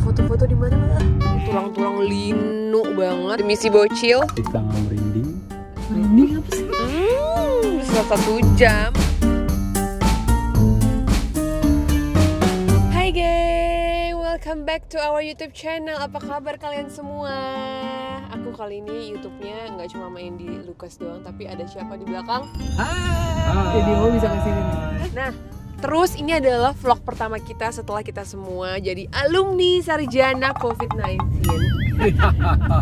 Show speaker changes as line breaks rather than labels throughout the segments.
foto-foto di mana? Tulang-tulang linu banget. Demi si bocil.
Kita merinding.
Merinding apa sih? Bisa 1 jam. Hai guys, welcome back to our YouTube channel. Apa kabar kalian semua? Aku kali ini YouTube-nya nggak cuma main di Lukas doang, tapi ada siapa di belakang?
Jadi mau bisa kesini nih.
Nah, terus ini adalah vlog pertama kita setelah kita semua jadi alumni sarjana COVID-19.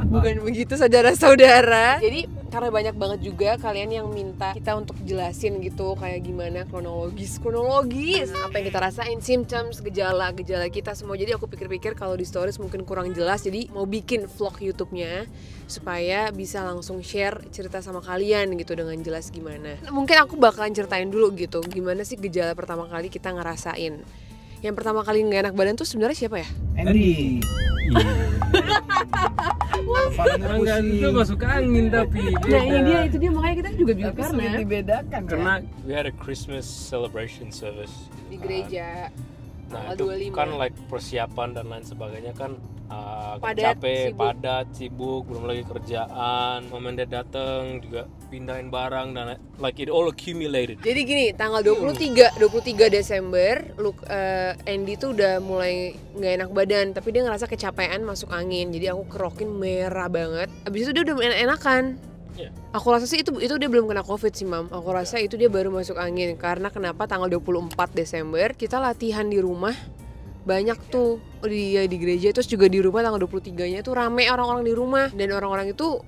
Bukan begitu saudara-saudara. Jadi karena banyak banget juga kalian yang minta kita untuk jelasin gitu kayak gimana kronologis apa yang kita rasain, symptoms, gejala kita semua. Jadi aku pikir-pikir kalau di stories mungkin kurang jelas, jadi mau bikin vlog YouTube-nya supaya bisa langsung share cerita sama kalian gitu dengan jelas gimana. Mungkin aku bakalan ceritain dulu gitu gimana sih gejala pertama kali kita ngerasain. Yang pertama kali nggak enak badan tuh sebenarnya siapa ya?
Andy.
Enggak itu masuk angin tapi
Nah ini itu dia makanya kita juga bingung
Karena dibedakan
karena we had a Christmas celebration service
di gereja.
Nah
tanggal
itu
25.
kan like persiapan dan lain sebagainya kan
Padat,
capek,
sibuk.
padat, sibuk, belum lagi kerjaan, momen dia datang juga pindahin barang dan like it all accumulated.
Jadi gini, tanggal 23 Desember, Andy tuh udah mulai nggak enak badan, tapi dia ngerasa kecapean masuk angin. Jadi aku kerokin merah banget. Abis itu dia udah enak-enakan.
Yeah.
Aku rasa sih itu dia belum kena COVID sih, Mam. Aku rasa itu dia baru masuk angin. Karena kenapa tanggal 24 Desember kita latihan di rumah. Banyak tuh di gereja, terus juga di rumah tanggal 23-nya tuh rame orang-orang di rumah. Dan orang-orang itu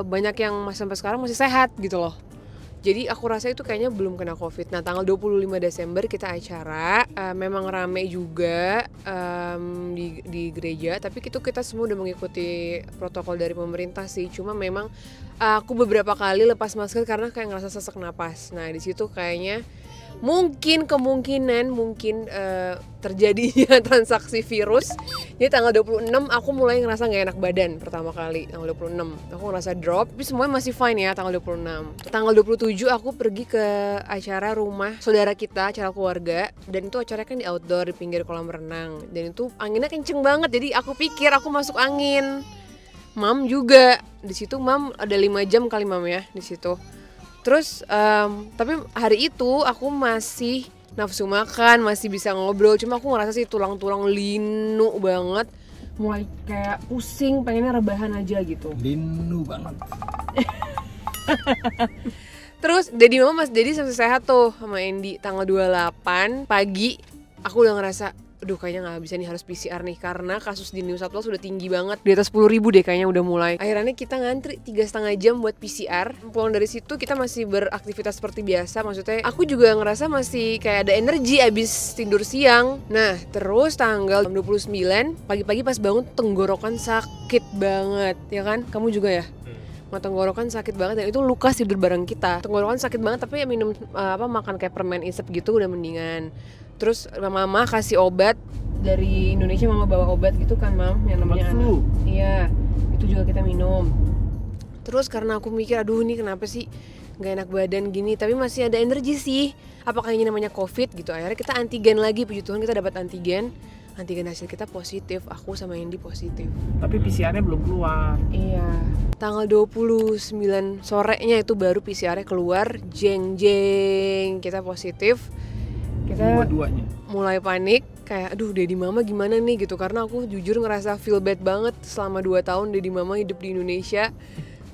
banyak yang sampai sekarang masih sehat gitu loh. Jadi aku rasa itu kayaknya belum kena COVID. Nah tanggal 25 Desember kita acara, memang rame juga di gereja. Tapi itu kita semua udah mengikuti protokol dari pemerintah sih. Cuma memang aku beberapa kali lepas masker karena kayak ngerasa sesak napas. Nah di situ kayaknya kemungkinan terjadinya transaksi virus. Jadi tanggal 26 aku mulai ngerasa gak enak badan pertama kali. Tanggal 26 aku ngerasa drop, tapi semuanya masih fine ya tanggal 26. Tanggal 27 aku pergi ke acara rumah saudara kita, acara keluarga. Dan itu acaranya kan di outdoor, di pinggir kolam renang. Dan itu anginnya kenceng banget, jadi aku pikir aku masuk angin. Mam juga di situ, Mam ada 5 jam kali Mam ya di situ. Terus tapi hari itu aku masih nafsu makan, masih bisa ngobrol. Cuma aku ngerasa sih tulang-tulang linu banget. Mulai kayak pusing, pengennya rebahan aja gitu.
Linu banget.
Terus Dedi Mama Mas Dedi sampai sehat tuh sama Andy. Tanggal 28 pagi aku udah ngerasa aduh kayaknya gak bisa nih, harus PCR nih. Karena kasus di New South Wales udah tinggi banget, di atas 10.000 deh kayaknya udah mulai. Akhirnya kita ngantri 3,5 jam buat PCR. Pulang dari situ kita masih beraktivitas seperti biasa. Maksudnya aku juga ngerasa masih kayak ada energi abis tidur siang. Nah terus tanggal 29 pagi-pagi pas bangun tenggorokan sakit banget. Ya kan? Kamu juga ya? Tenggorokan sakit banget, dan itu Lukas tidur bareng kita. Tenggorokan sakit banget tapi ya minum makan kayak permen isep gitu udah mendingan. Terus mama kasih obat dari Indonesia, mama bawa obat gitu kan Mam, yang namanya
flu.
Iya, itu juga kita minum. Terus karena aku mikir aduh ini kenapa sih nggak enak badan gini, tapi masih ada energi sih. Apakah ini namanya COVID gitu? Akhirnya kita antigen lagi, puji Tuhan kita dapat antigen hasil kita positif, aku sama Andy positif.
Tapi PCR-nya belum keluar.
Iya. Tanggal 29 sorenya itu baru PCR-nya keluar, jeng kita positif. Kita
Dua-duanya.
mulai panik, kayak aduh Dedi Mama gimana nih gitu. Karena aku jujur ngerasa feel bad banget selama 2 tahun Dedi Mama hidup di Indonesia.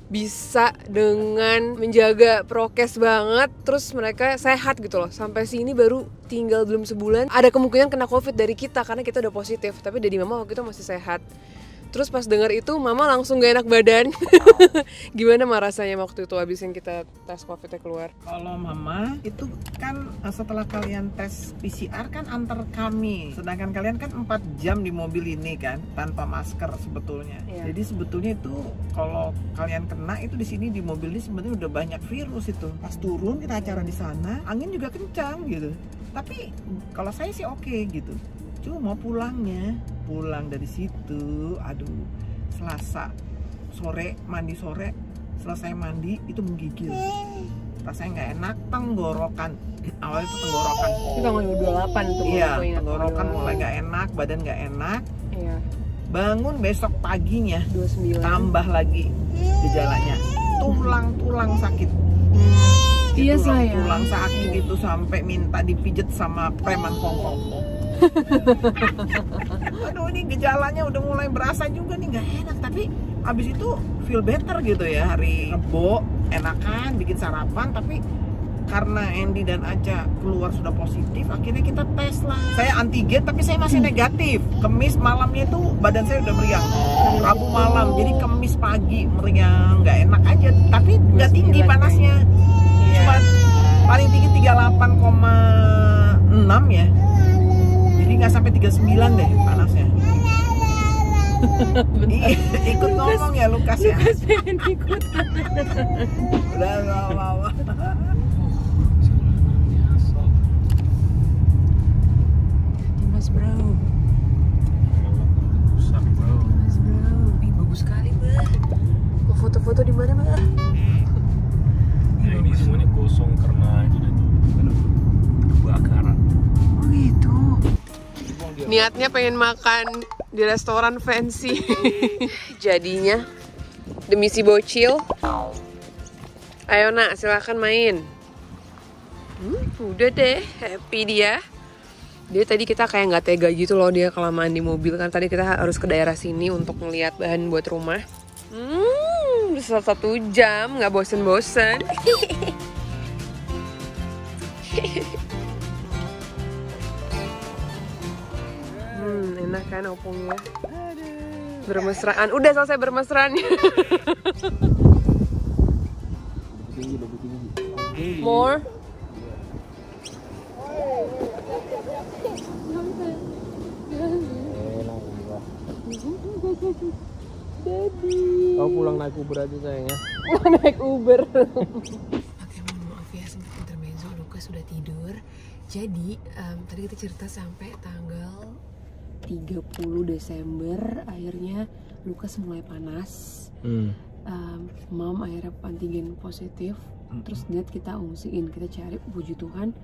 Bisa dengan menjaga prokes banget, terus mereka sehat gitu loh. Sampai sini baru tinggal belum sebulan, ada kemungkinan kena COVID dari kita karena kita udah positif. Tapi Dedi Mama waktu itu masih sehat. Terus pas dengar itu Mama langsung gak enak badan. Gimana mah rasanya waktu itu abis yang kita tes COVID-nya keluar?
Kalau Mama itu kan setelah kalian tes PCR kan antar kami. Sedangkan kalian kan 4 jam di mobil ini kan tanpa masker sebetulnya.
Iya.
Jadi sebetulnya itu kalau kalian kena itu di sini di mobil ini sebenarnya udah banyak virus itu. Pas turun kita acara di sana, angin juga kencang gitu. Tapi kalau saya sih oke gitu. Cuma pulang dari situ, aduh, Selasa sore, mandi sore, selesai mandi itu menggigil. Rasanya nggak enak, tenggorokan. Awalnya itu tenggorokan.
Itu tanggal 28 tuh.
Iya, tenggorokan mulai nggak enak, badan nggak enak.
Iya.
Bangun besok paginya
29.
tambah lagi gejalanya, tulang sakit.
Iya sayang.
Tulang sakit itu sampai minta dipijet sama preman Hongkong. Aduh, ini gejalanya udah mulai berasa juga nih, nggak enak. Tapi abis itu feel better gitu ya. Hari Rebo enakan bikin sarapan, tapi karena Andy dan Aca keluar sudah positif, akhirnya kita tes lah. Saya antigen tapi saya masih negatif. Kemis malamnya itu badan saya udah meriang. Rabu malam, jadi Kemis pagi meriang, nggak enak aja. Tapi nggak tinggi panasnya, cuma paling tinggi 38,6 ya. Jadi nggak sampai 39 deh panasnya. Ikut ngomong ya Lukas ya.
Lukas pengen ikut.
Udah lama-lama.
Mas bro. Mas bro, ih bagus sekali bah. Mau foto-foto di mana bah?
Ya, ini semuanya gosong karena itu dan kebakaran.
Oh gitu. Niatnya pengen makan di restoran fancy. Jadinya demi si bocil. Ayo nak, silakan main. Udah deh, happy dia. Dia tadi kita kayak nggak tega gitu loh, dia kelamaan di mobil kan. Tadi kita harus ke daerah sini untuk ngeliat bahan buat rumah. Udah 1 jam, nggak bosen-bosen. Enak kan opungnya. Bermesraan, udah selesai bermesraan. More.
Kau pulang naik Uber aja sayang ya.
Naik Uber. Oke, maaf ya sempat intermezzo, Lukas sudah tidur. Jadi tadi kita cerita sampai tanggal 30 Desember akhirnya Lukas mulai panas. Mom akhirnya antigen positif. Terus Dad kita ungsiin, kita cari, puji Tuhan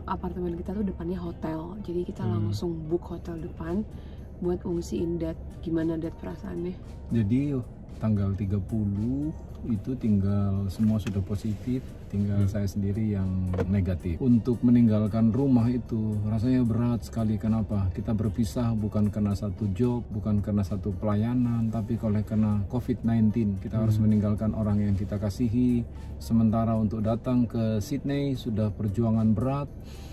apartemen kita tuh depannya hotel. Jadi kita langsung book hotel depan buat ungsiin Dad. Gimana Dad perasaannya?
Jadi tanggal 30 itu tinggal semua sudah positif, tinggal saya sendiri yang negatif. Untuk meninggalkan rumah itu rasanya berat sekali. Kenapa? Kita berpisah bukan karena satu job, bukan karena satu pelayanan, tapi karena COVID-19. Kita harus meninggalkan orang yang kita kasihi. Sementara untuk datang ke Sydney sudah perjuangan berat,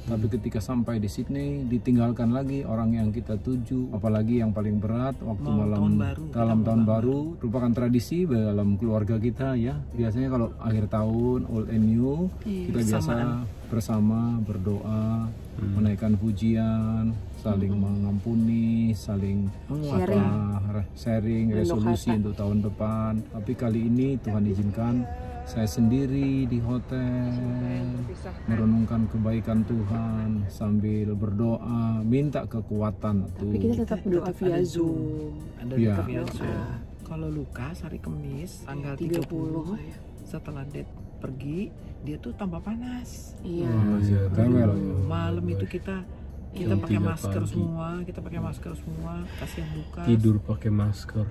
tapi ketika sampai di Sydney ditinggalkan lagi orang yang kita tuju. Apalagi yang paling berat waktu malam dalam tahun baru, merupakan tradisi dalam keluarga kita ya. Biasanya kalau akhir tahun old and new kita biasa bersama berdoa, menaikkan pujian, saling mengampuni, saling sharing resolusi untuk tahun depan. Tapi kali ini Tuhan izinkan saya sendiri di hotel merenungkan kebaikan Tuhan sambil berdoa, minta kekuatan.
Tapi kita tetap berdoa via Zoom.
Ada via Zoom. Kalau Lukas hari Kamis tanggal 30 setelah Dad pergi, dia tuh tambah panas.
Iya.
Malam itu kita pakai masker semua, kasihan Lukas.
Tidur pakai masker.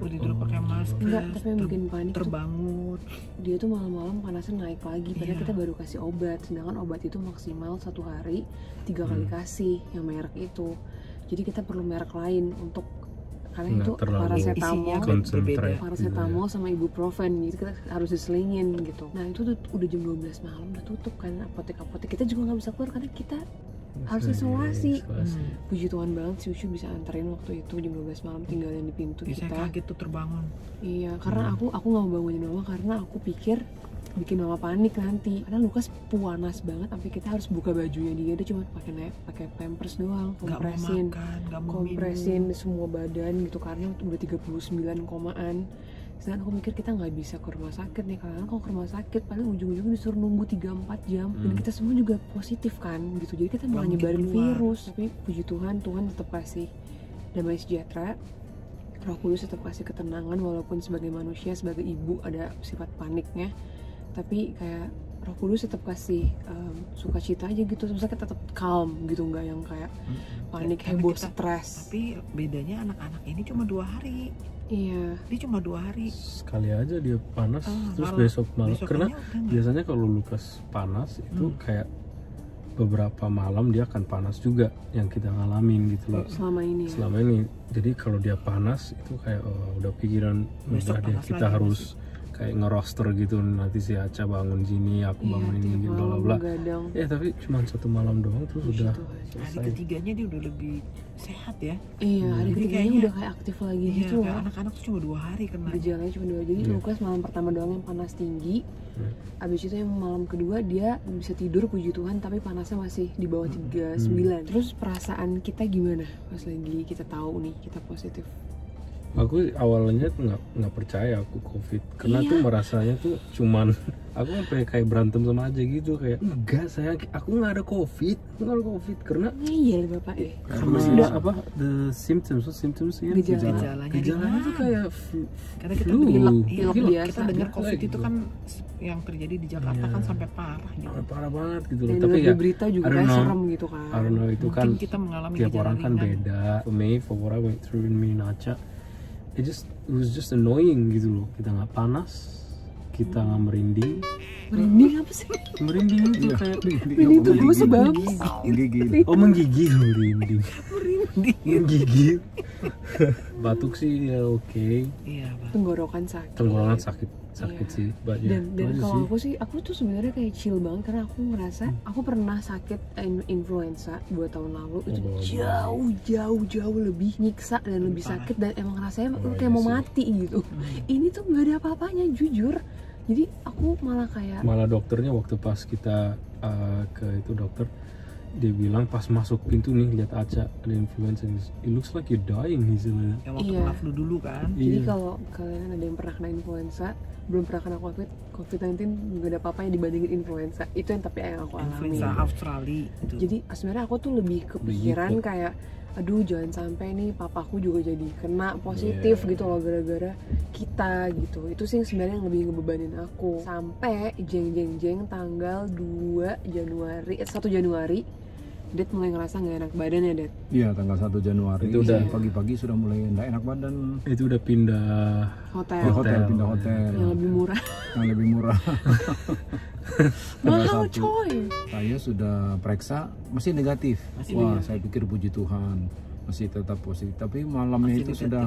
Enggak, tapi yang bikin panik
terbangun.
Dia tuh malam-malam panasnya naik lagi, padahal kita baru kasih obat. Sedangkan obat itu maksimal 1 hari 3 kali kasih yang merek itu. Jadi kita perlu merek lain untuk karena itu paracetamol sama ibuprofen, gitu kita harus diselingin gitu. Nah itu tuh udah jam 12 malam udah tutup kan apotek-apotek, kita juga nggak bisa keluar karena kita harus isolasi. Puji Tuhan banget si Ucu bisa anterin waktu itu jam 12 malam, tinggalin di pintu kita.
Saya kaget tuh terbangun.
Iya, karena aku nggak mau bangunin mama karena aku pikir bikin mama panik nanti. Karena Lukas panas banget, sampai kita harus buka bajunya dia cuma pakai pampers doang, kompresin semua badan gitu karena udah 39 komaan. Sedangkan aku mikir kita nggak bisa ke rumah sakit nih, karena kalau ke rumah sakit paling ujung-ujungnya disuruh nunggu 3-4 jam dan kita semua juga positif kan gitu, jadi kita malah nyebarin virus. Tapi puji Tuhan, Tuhan tetap kasih damai sejahtera, Roh Kudus tetap kasih ketenangan walaupun sebagai manusia, sebagai ibu ada sifat paniknya, tapi kayak Roh Kudus tetap kasih sukacita aja gitu, terus kita tetap calm gitu, nggak yang kayak panik, heboh, stres.
Tapi bedanya anak-anak ini cuma 2 hari.
Iya.
Dia cuma 2 hari.
Sekali aja dia panas, terus
malam-
besok malam. Karena
besokannya udah nggak.
biasanya kalau Lukas panas itu kayak beberapa malam dia akan panas juga yang kita ngalamin gitu loh
Selama ini ya.
selama ini. Jadi kalau dia panas itu kayak udah pikiran
Besok
udah deh
panas
kita
lagi
harus kayak ngeroster gitu, nanti si Aca bangun sini, aku bangun ini
tiap
gitu bla
malam
bla bla.
begadang.
Tapi cuma 1 malam doang terus udah
Hari
selesai.
ketiganya dia udah lebih sehat ya.
Iya, hari
Jadi
ketiganya
kayaknya-
udah kayak aktif lagi
Iya,
gitu
kayak
loh.
anak-anak tuh cuma 2 hari kena.
Gejalanya cuma 2, jadi Lukas malam pertama doang yang panas tinggi. Abis itu yang malam kedua dia bisa tidur puji Tuhan, tapi panasnya masih di bawah 39. Terus perasaan kita gimana pas lagi kita tahu nih kita positif?
Aku awalnya tuh nggak percaya aku COVID, karena tuh merasanya tuh cuman aku sampai kayak berantem sama aja gitu, kayak enggak saya, aku nggak ada COVID karena
Iya bapak
karena apa the symptoms ya gejalanya tuh kayak
Karena kita
flu.
pilek
Pilek.
biasa.
kita dengar
Pilek
COVID
gitu.
itu kan yang terjadi di Jakarta kan sampai parah gitu.
parah banget gitu loh.
Dan
Tapi
dengar
ya
di berita juga
I don't
kayak
know.
serem gitu kan.
I don't know, itu kan
Mungkin kita mengalami
tiap
gejala
orang kan
ringan.
beda. For me, for what I went through in me Nacha, it was just annoying gitu loh. Kita nggak panas, kita nggak merinding.
Merinding apa sih?
Merinding itu kayak
Merinding tuh gue sebagus.
Gigi.
oh menggigil, merinding. Menggigil. Batuk sih ya oke.
Iya, Bang.
Tenggorokan sakit.
Tenggorokan sakit
Iya.
sih. But ya,
Dan
itu aja
kalau
sih.
aku tuh sebenarnya kayak chill banget karena aku ngerasa aku pernah sakit influenza 2 tahun lalu, itu jauh lebih nyiksa dan lebih sakit, dan emang rasanya kayak mau mati gitu. Ini tuh nggak ada apa-apanya jujur. Jadi aku malah kayak
Malah dokternya waktu pas kita ke itu dokter, dia bilang pas masuk pintu nih lihat Aca ada influenza, it looks like you're dying gitu.
Yang waktu
Iya.
kena flu dulu kan.
jadi
Iya.
kalau kalian ada yang pernah kena influenza, belum pernah kena COVID-19, nggak ada apa-apanya dibandingin influenza. Itu yang tapi yang aku alami.
Influenza Australia itu.
Jadi sebenarnya aku tuh lebih kepikiran kayak aduh jangan sampai nih papaku juga jadi kena positif gitu loh gara-gara kita gitu. Itu sih sebenarnya yang lebih ngebebanin aku. Sampai jeng tanggal 1 Januari Det mulai ngerasa nggak enak badan ya Det.
Iya, tanggal 1 Januari
Itu udah.
pagi-pagi sudah mulai nggak enak badan.
Itu udah pindah
Hotel
Pindah hotel
yang lebih murah.
yang lebih murah.
Mahal
1.
coy.
Saya sudah periksa masih negatif.
Masih
Wah,
negatif.
saya pikir puji Tuhan masih tetap positif. Tapi malamnya
Masih
itu
negatif.
sudah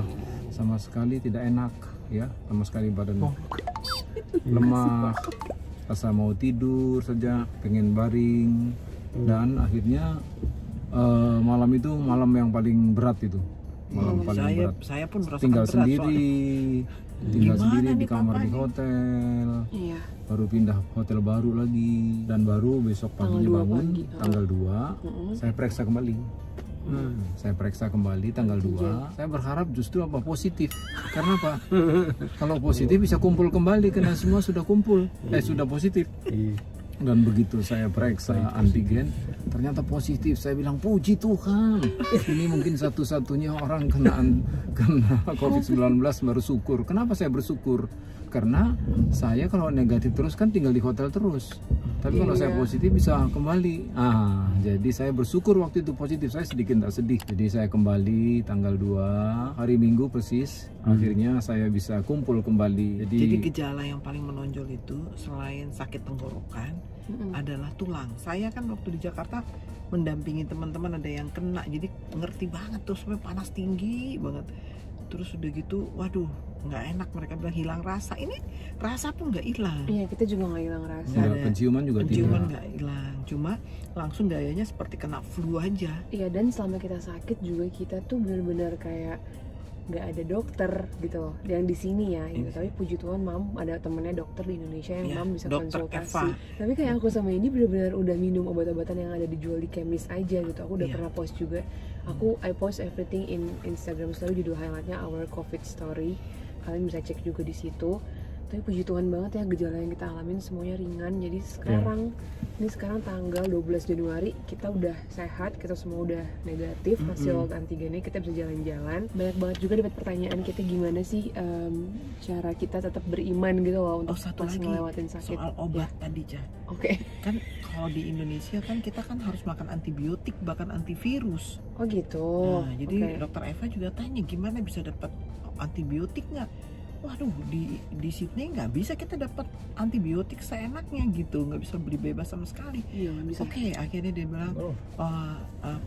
sama sekali tidak enak, ya, sama sekali badan lemah, rasa mau tidur saja, pengen baring, dan akhirnya malam itu malam yang paling berat itu. Malam paling berat.
saya pun merasakan
Tinggal
berat
sendiri, tinggal
Gimana
sendiri di
nih
kamar di
papanya?
hotel.
Iya.
Baru pindah hotel baru lagi, dan baru besok paginya
Tanggal 2
bangun
pagi.
tanggal 2 saya periksa kembali. Saya periksa kembali tanggal 2. Saya berharap justru apa positif. Karena apa? Kalau positif bisa kumpul kembali karena semua sudah kumpul. Sudah positif. Dan begitu saya periksa antigen, ternyata positif. Saya bilang puji Tuhan. Ini mungkin satu-satunya orang kena COVID-19 bersyukur. Kenapa saya bersyukur? Karena saya kalau negatif terus kan tinggal di hotel terus. Tapi kalau saya positif bisa kembali. Jadi saya bersyukur waktu itu positif. Saya sedikit tak sedih. Jadi saya kembali tanggal 2 hari Minggu persis. Akhirnya saya bisa kumpul kembali.
Jadi gejala yang paling menonjol itu selain sakit tenggorokan adalah tulang. Saya kan waktu di Jakarta mendampingi teman-teman ada yang kena, jadi ngerti banget tuh sampai panas tinggi banget. Terus udah gitu, waduh nggak enak, mereka bilang hilang rasa. Ini rasa pun nggak hilang.
Iya, kita juga nggak hilang rasa.
Nggak ada.
penciuman juga
Penciuman
tidak.
nggak hilang, cuma langsung gayanya seperti kena flu aja.
Iya, dan selama kita sakit juga kita tuh benar-benar kayak nggak ada dokter gitu loh yang di sini ya gitu. Tapi puji Tuhan Mam ada temennya dokter di Indonesia yang
Iya,
Mam bisa
Dokter
konsultasi.
Eva.
Tapi kayak aku sama ini benar-benar udah minum obat-obatan yang ada dijual di kemis aja gitu. Aku udah
Iya.
pernah post juga. I post everything in Instagram story, judul highlightnya Our COVID Story. Kalian bisa cek juga di situ. Tapi puji Tuhan banget ya, gejala yang kita alamin semuanya ringan. Jadi sekarang ini sekarang tanggal 12 Januari kita udah sehat, kita semua udah negatif hasil antigennya, kita bisa jalan-jalan. Banyak banget juga dapat pertanyaan kita gimana sih cara kita tetap beriman gitu loh untuk
satu
pas
lagi
ngelewatin sakit.
soal obat tadi, Ca.
Oke.
Kan kalau di Indonesia kan kita kan harus makan antibiotik bahkan antivirus.
Oh gitu.
Nah, jadi dokter Eva juga tanya gimana bisa dapat antibiotik nggak? Waduh, di Sydney nggak bisa kita dapat antibiotik seenaknya gitu, nggak bisa beli bebas sama sekali.
Iya, nggak bisa.
Oke, akhirnya dia bilang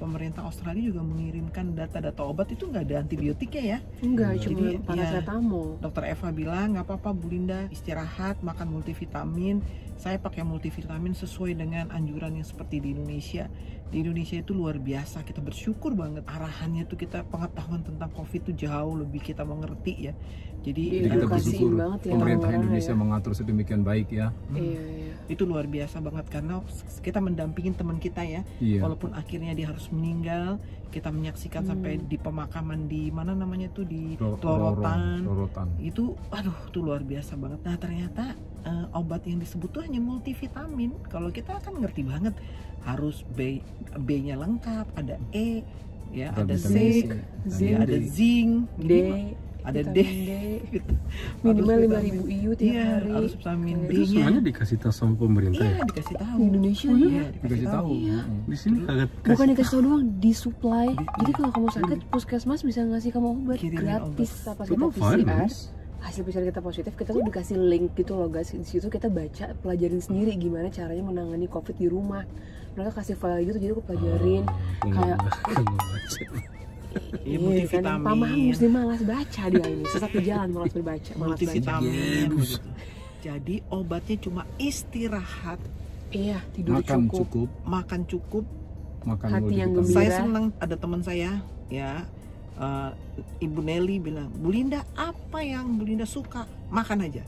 pemerintah Australia juga mengirimkan data-data obat itu nggak ada antibiotiknya ya.
Enggak, cuma
Jadi,
paracetamol.
Dokter Eva bilang nggak apa-apa Bu Linda, istirahat, makan multivitamin. Saya pakai multivitamin sesuai dengan anjuran yang seperti di Indonesia. Di Indonesia itu luar biasa, kita bersyukur banget arahannya tuh, kita pengetahuan tentang COVID itu jauh lebih kita mengerti ya. Jadi
kita bersyukur
banget ya
pemerintah
orang-orang
Indonesia
ya.
mengatur sedemikian baik ya.
Iya.
itu luar biasa banget karena kita mendampingin teman kita ya.
Iya.
Walaupun akhirnya dia harus meninggal, kita menyaksikan sampai di pemakaman di mana namanya tuh di Lorotan. Itu aduh tuh luar biasa banget. Nah ternyata obat yang disebut tuh hanya multivitamin. Kalau kita kan ngerti banget harus B-nya lengkap, ada E ya, ada C, ada zinc,
D,
ada D, gitu.
Minimal 5.000 IU tiap
Iya,
hari.
harus vitamin
Itu
D-nya.
semuanya dikasih tahu sama pemerintah
Iya,
ya?
dikasih tahu.
Di Indonesia ya?
Iya,
Dikasih tahu.
Di sini kagak
Bukan dikasih tahu doang, disuplai. Jadi kalau kamu sakit, puskesmas bisa ngasih kamu obat
Kirimin
gratis pas kita
Itu
PCR.
virus.
Hasil PCR kita positif, kita tuh dikasih link gitu loh guys. Di situ kita baca, pelajarin sendiri gimana caranya menangani COVID di rumah. Mereka kasih file gitu, jadi aku pelajarin. Kayak
Iya,
kan Pamah mesti malas baca dia ini, sesat di jalan malas berbaca, malas baca.
multivitamin begitu. Jadi obatnya cuma istirahat,
Iya, tidur
Makan
cukup.
cukup,
makan cukup.
makan
Hati yang
multivitamin.
gembira.
Saya senang ada teman saya ya, Ibu Nelly bilang, Bu Linda apa yang Bu Linda suka, makan aja.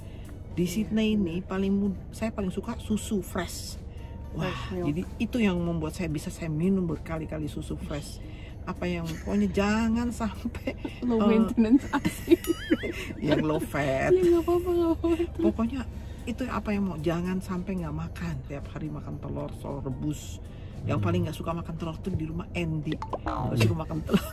Di Sydney ini saya paling suka susu fresh. Wah,
Fresh milk.
jadi itu yang membuat saya minum berkali-kali susu fresh. Apa yang pokoknya jangan sampai
Low maintenance asik.
yang low fat.
Iya, nggak apa-apa.
Pokoknya itu apa yang mau, jangan sampai nggak makan tiap hari, makan telur rebus. Yang paling nggak suka makan telur tuh di rumah Andy, suruh makan telur.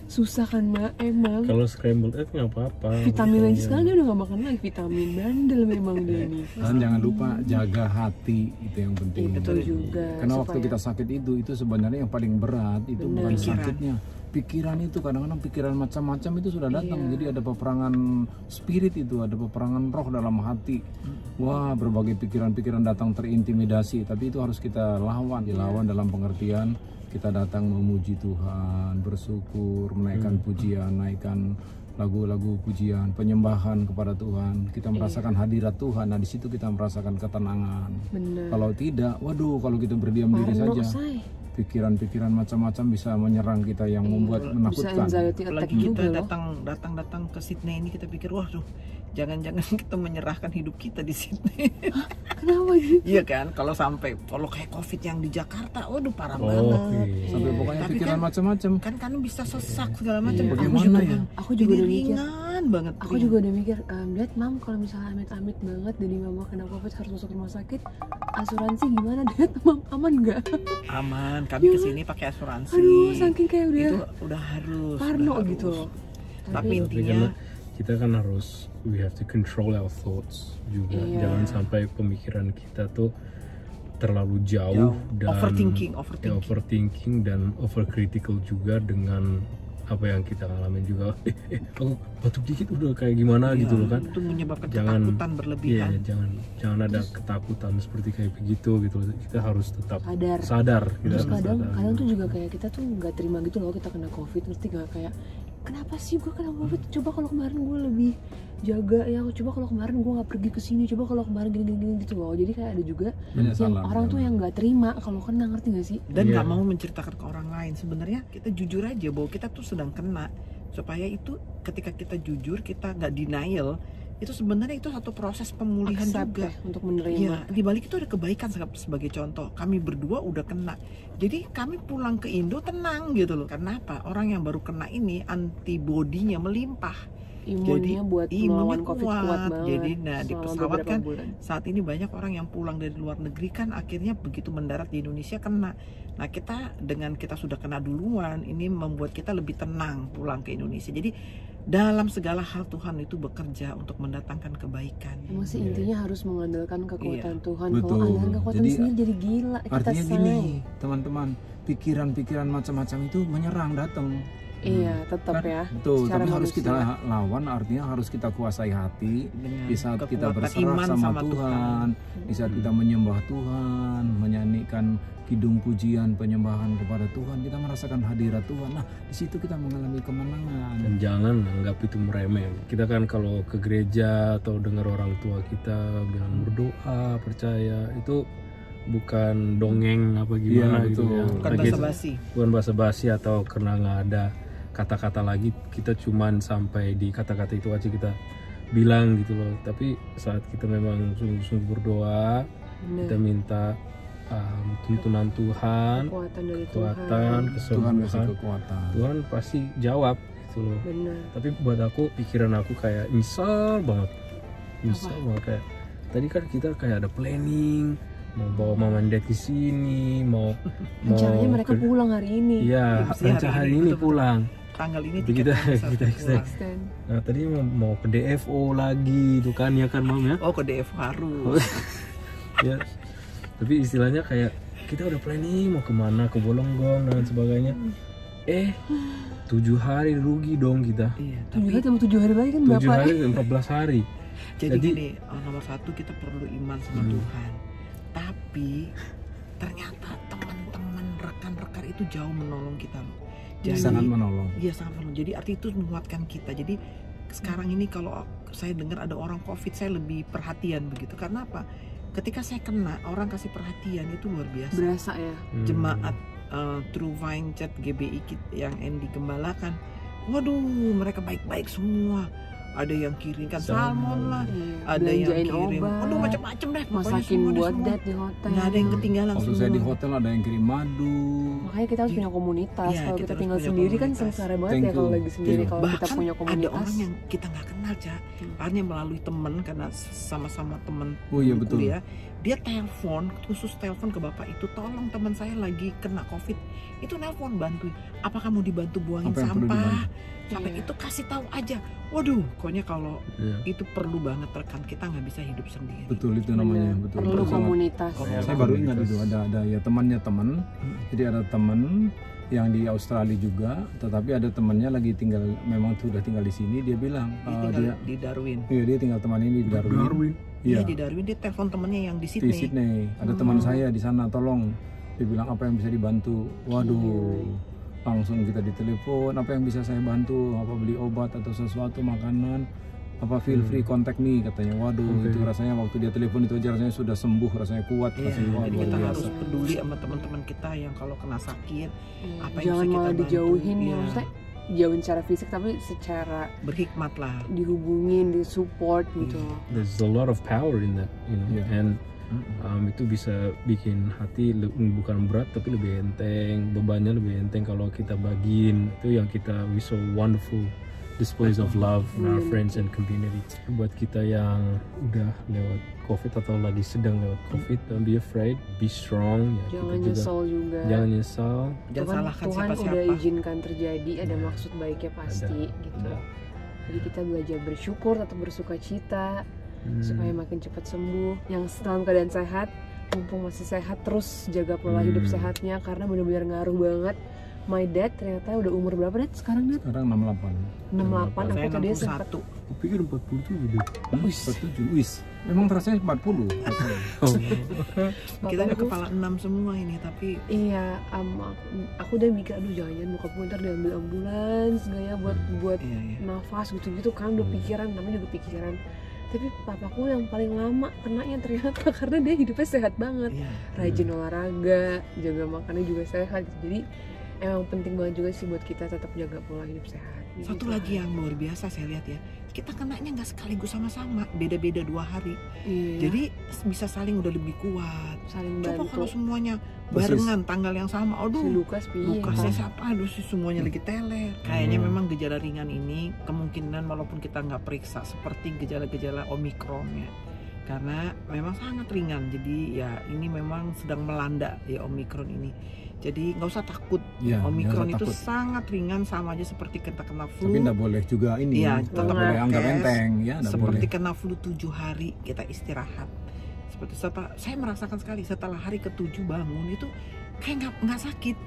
Susah kan Mbak, emang.
Kalau scrambled egg nggak apa-apa.
Vitamin aja sekarang dia udah gak makan lagi vitamin, bandel memang dia ini.
Dan jangan lupa jaga hati, itu yang penting.
Betul juga.
Karena waktu
supaya-
kita sakit itu sebenarnya yang paling berat itu
Benar.
bukan
Pikiran.
sakitnya, pikiran itu kadang-kadang pikiran macam-macam itu sudah datang.
Iya.
Jadi ada peperangan spirit itu, ada peperangan roh dalam hati. Wah, berbagai pikiran-pikiran datang terintimidasi, tapi itu harus kita lawan, dilawan dalam pengertian kita datang memuji Tuhan, bersyukur, menaikkan pujian, naikkan lagu-lagu pujian, penyembahan kepada Tuhan. Kita merasakan hadirat Tuhan. Nah, di situ kita merasakan ketenangan.
Bener.
Kalau tidak, waduh, kalau kita berdiam diri
Parno,
saja,
say.
pikiran-pikiran macam-macam bisa menyerang kita yang membuat
Bisa
menakutkan.
anxiety attack
Apalagi
juga
kita
loh.
datang ke Sydney ini, kita pikir wah tuh jangan-jangan kita menyerahkan hidup kita di Sydney.
Kenapa gitu?
Iya kan, kalau kayak COVID yang di Jakarta, waduh parah
Oh,
banget.
iya.
Sampai pokoknya
Tapi
pikiran
kan-
macam-macam.
Kan bisa sesak segala macam.
Iya.
Bagaimana ya?
Aku juga
Ini
udah mikir.
ringan banget.
Aku juga udah mikir, lihat mam kalau misalnya amit-amit banget jadi mama kena COVID harus masuk rumah sakit, asuransi gimana deh, mam aman nggak?
aman. Kami kesini pakai asuransi.
Aduh, saking kayak udah
Itu udah harus.
parno
udah harus.
gitu loh.
Tapi
Tapi
intinya
karena kita kan harus, we have to control our thoughts juga.
Iya.
Jangan sampai pemikiran kita tuh terlalu jauh dan overthinking dan overcritical juga dengan apa yang kita alamin juga. Aku batuk dikit udah kayak gimana gitu loh kan.
itu menyebabkan
Jangan-
ketakutan
Iya,
berlebihan.
jangan ada ketakutan seperti kayak begitu gitu loh. Kita harus tetap
Sadar.
sadar. Kita
Terus
harus
kadang
sadar.
tuh juga kayak kita tuh nggak terima gitu loh kita kena COVID, ngerti nggak, kayak kenapa sih gue kena COVID? Coba kalau kemarin gue lebih jaga ya, coba kalau kemarin gue nggak pergi ke sini, coba kalau kemarin gini gitu loh. Jadi kayak ada juga yang
Penyesalan.
orang tuh yang nggak terima kalau kena, ngerti nggak sih?
Dan
Iya.
nggak mau menceritakan ke orang lain. Sebenarnya kita jujur aja bahwa kita tuh sedang kena, supaya itu ketika kita jujur, kita nggak denial, itu sebenarnya itu satu proses pemulihan
Accept
juga.
ya, untuk menerima.
Iya, di balik itu ada kebaikan. Sebagai contoh, kami berdua udah kena, jadi kami pulang ke Indo tenang gitu loh. Karena apa? Orang yang baru kena ini antibodinya melimpah.
Imunnya buat melawan COVID kuat banget.
Jadi di
selama
pesawat
beberapa
kan
bulan.
saat ini banyak orang yang pulang dari luar negeri kan akhirnya begitu mendarat di Indonesia kena. Nah kita dengan kita sudah kena duluan, ini membuat kita lebih tenang pulang ke Indonesia. Jadi dalam segala hal Tuhan itu bekerja untuk mendatangkan kebaikan.
Emang sih intinya harus mengandalkan kekuatan Tuhan.
Betul.
Kalau andalkan kekuatan
Jadi,
sendiri jadi gila. Kita
Artinya
say.
gini, teman-teman, pikiran-pikiran macam-macam itu menyerang datang.
Iya, tetap
Kan?
ya.
Betul,
Secara
tapi harus
manusia.
kita lawan, artinya harus kita kuasai hati
Dengan
di saat kita
kekuatan
berserah
iman
sama Tuhan, di saat kita menyembah Tuhan, menyanyikan kidung pujian penyembahan kepada Tuhan, kita merasakan hadirat Tuhan. Nah, di situ kita mengalami kemenangan.
Dan jangan anggap itu meremeh. Kita kan kalau ke gereja atau dengar orang tua kita bilang berdoa, percaya, itu bukan dongeng apa gimana
Iya,
gitu
betul.
ya.
Bukan
Lagi-
basa-basi.
bukan basa-basi atau karena nggak ada kata-kata lagi, kita cuman sampai di kata-kata itu aja kita bilang gitu loh. Tapi saat kita memang sungguh-sungguh berdoa,
Bener.
kita minta tuntunan Tuhan,
Kekuatan dari
kekuatan,
Tuhan.
Tuhan kasih
kesembuhan,
kekuatan.
Tuhan pasti jawab gitu loh.
Benar.
Tapi buat aku, pikiran aku kayak nyesal banget kayak tadi kan kita kayak ada planning mau bawa mama dan dad ke sini, mau
Rencananya mereka pulang hari ini.
iya,
Mesti
rencana hari ini
betul-betul.
pulang.
Tanggal ini
Tapi kita
tiketnya
extend.
Extend.
Nah tadi mau ke DFO lagi itu kan ya kan Mam ya.
Oh ke DF harus.
Ya, tapi istilahnya kayak kita udah planning mau kemana, ke Bolonggong dan sebagainya. 7 hari rugi dong kita.
Iya,
7
tapi
hari tambah 7 hari lagi kan
7
Bapak.
hari 14 hari.
jadi
Jadi-
gini, nomor satu kita perlu iman sama Tuhan. Tapi ternyata teman-teman rekan-rekan itu jauh menolong kita loh. Jadi
Sangat menolong.
iya sangat menolong. Jadi arti itu menguatkan kita. Jadi sekarang ini kalau saya dengar ada orang COVID, saya lebih perhatian begitu. Karena apa? Ketika saya kena, orang kasih perhatian itu luar biasa.
Berasa ya.
Jemaat True Vine Church GBI yang Andy gembalakan, waduh mereka baik-baik semua. Ada yang kirimkan salmon lah,
Iya.
ada yang
Belanjain
kirim,
obat.
waduh macam-macam deh. pokoknya
Masakin
semua deh,
buat
semua.
dad di hotel.
Nggak ada yang ketinggalan
Waktu
semua.
saya di hotel ada yang kirim madu.
Makanya kita harus punya komunitas.
Iya,
Kalau
kita
kita
harus
tinggal
punya
sendiri kan
komunitas.
sengsara banget
Thank
ya kalau
you.
lagi sendiri.
Iya.
Kalau kita
Bahkan
punya
ada
komunitas.
orang yang kita nggak kenal, Cak. Hanya melalui teman, karena sama-sama teman
Oh iya, betul.
kuliah. Dia telepon, khusus telepon ke bapak itu, tolong teman saya lagi kena COVID. Itu nelpon bantuin. Apa kamu dibantu buangin
Apa yang perlu
sampah?
dibantu?
Sampai
Iya.
itu kasih tahu aja. Waduh, pokoknya kalau
Iya.
itu perlu banget rekan, kita nggak bisa hidup sendiri.
Betul itu namanya,
Bener.
betul.
Perlu
Betul sangat.
komunitas.
Saya baru ingat itu ada ya temannya teman. Jadi ada teman yang di Australia juga, tetapi ada temannya lagi tinggal, memang sudah tinggal di sini. Dia bilang
Dia tinggal
dia
di Darwin.
dia tinggal teman ini di Darwin.
Iya
Iya,
di Darwin, dia telepon temannya yang di
di
Sydney.
Sydney. Ada teman saya di sana, tolong. Dia bilang apa yang bisa dibantu. Waduh, langsung kita ditelepon. Apa yang bisa saya bantu? Apa beli obat atau sesuatu, makanan? Apa feel free contact me katanya. Waduh,
Oke.
itu rasanya waktu dia telepon itu aja rasanya sudah sembuh, rasanya kuat,
Iya,
rasanya wah,
jadi
luar
kita
biasa.
harus peduli sama teman-teman kita yang kalau kena sakit,
Iya.
apa yang
Jangan
bisa kita
malah
bantu.
dijauhin ya.
Iya.
Maksudnya jauhin secara fisik tapi secara
berhikmat lah.
dihubungin, disupport gitu.
There's a lot of power in that, you know.
Yeah.
And itu bisa bikin hati bukan berat tapi lebih enteng, bebannya lebih enteng kalau kita bagiin. Itu yang kita we so wonderful displays of love in our friends and community. Buat kita yang udah lewat COVID atau lagi sedang lewat COVID, don't be afraid, be strong. Ya,
Jangan
kita
nyesel juga.
Jangan nyesel.
Jangan salahkan
Tuhan udah
siapa-siapa.
izinkan terjadi, ada maksud baiknya pasti gitu.
Ada.
Jadi kita belajar bersyukur atau bersuka cita supaya makin cepat sembuh. Yang dalam keadaan sehat, mumpung masih sehat, terus jaga pola hidup sehatnya karena benar-benar ngaruh banget. My dad ternyata udah umur berapa, Dad? Sekarang, Dad?
Sekarang 68.
68,
Saya
aku tadi sempat
61.
Aku pikir 47 deh.
Wis, 47. Wis. Memang rasanya 40.
Kita udah
Bapakku-
kepala 6 semua ini, tapi
Iya, aku udah mikir, aduh jangan-jangan bokapku ntar diambil ambulans nggak ya buat
iya, iya.
nafas gitu-gitu kan, udah pikiran, namanya juga pikiran. Tapi papaku yang paling lama kenanya ternyata karena dia hidupnya sehat banget,
Iya.
rajin olahraga, jaga makannya juga sehat gitu. Jadi emang penting banget juga sih buat kita tetap jaga pola hidup sehat.
Satu lagi yang luar biasa saya lihat ya, kita kenanya nggak sekaligus sama-sama, beda-beda 2 hari.
Iya.
Jadi bisa saling udah lebih kuat.
saling
Coba
bantu.
kalau semuanya
Persis.
barengan tanggal yang sama,
Si
aduh
Lukas piye?
Lukasnya siapa? Aduh sih semuanya lagi teler. Kayaknya memang gejala ringan ini kemungkinan walaupun kita nggak periksa seperti gejala-gejala Omikron ya. Karena memang sangat ringan. Jadi ya ini memang sedang melanda ya Omikron ini. Jadi nggak usah takut.
Ya,
Omikron
jangan
itu
takut.
sangat ringan sama aja seperti kita kena flu.
Tapi nggak boleh juga ini,
Iya,
nggak
tetap
boleh anggap
prokes.
enteng ya, nggak
Seperti
boleh.
kena flu 7 hari kita istirahat. Seperti setelah saya merasakan sekali setelah hari ke-7 bangun itu kayak nggak sakit,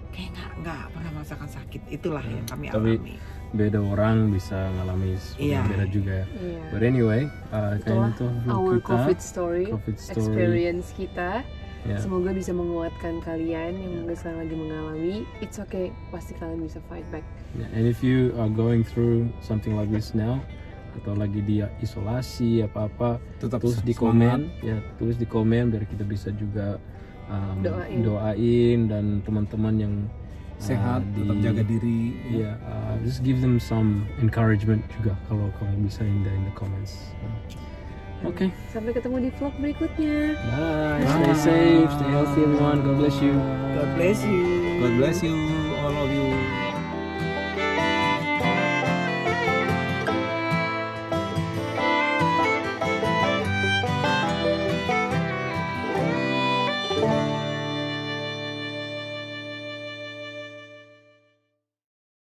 kayak nggak pernah merasakan sakit. Itulah yang kami
Tapi
alami.
beda orang bisa ngalami sesuatu
Iya.
yang beda juga ya.
Iya.
But anyway, kayaknya
Itulah
itu
our
kita
COVID story,
COVID story.
experience kita.
Ya.
Semoga bisa menguatkan kalian yang mungkin sekarang lagi mengalami. It's okay, pasti kalian bisa fight back.
Yeah, and if you are going through something like this now, atau lagi di isolasi apa-apa,
Tetap
tulis di
semangat.
komen, ya tulis di komen biar kita bisa juga
Doain.
doain dan teman-teman yang
Sehat, tetap jaga diri.
ya just give them some encouragement juga kalau kamu bisa in the comments. Oke,
Sampai ketemu di vlog berikutnya.
bye. Stay safe, stay healthy everyone. God bless you.
God bless you.
God bless you.